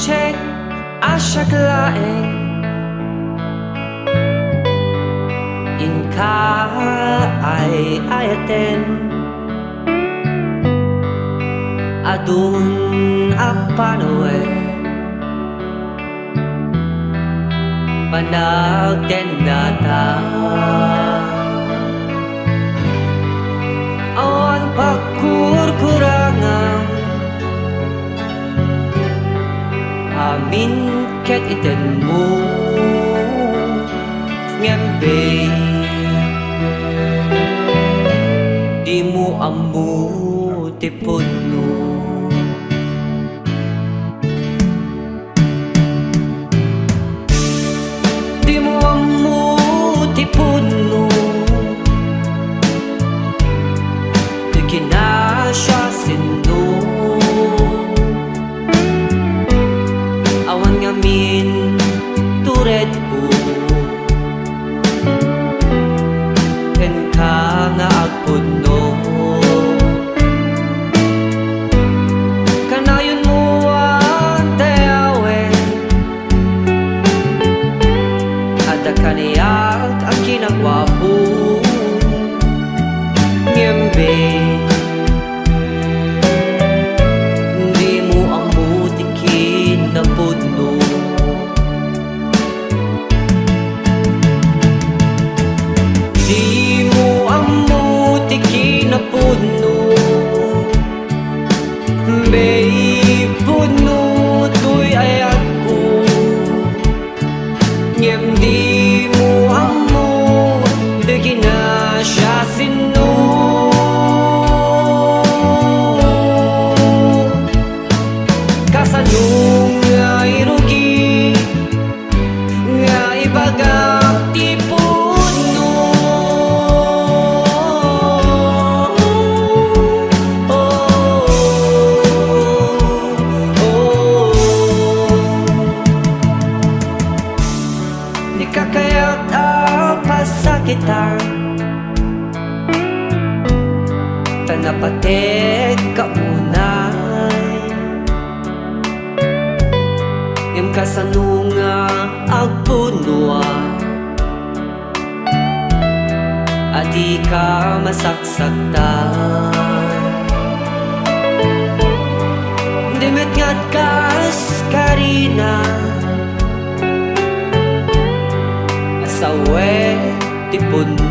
check asyak laeng inka ay-ayaten adun apanoe panagtendata awan pagkurkurangan amin ket iten mo ngembe Dimo amu ti Pudno Dimo amu ti Pudno ti kinasya sino awan ngamin tured ko ken ka nga agpudno kanayon mo ang tayawen ada kaniyag ang kinagwapo ngembe di mo ang mutikin na Pudno di mo ang mutikin na Pudno May Pudno tuy ayat ko ngem di mo ang mo di kinasya sino kasanong nga irugi nga ibagak ti Pudno di kakayat ang pasakitan tanapatek kaunay yung kasanunga agpunwa adi ka masaksaktan dimit ngat kas karina asawe ti Pudno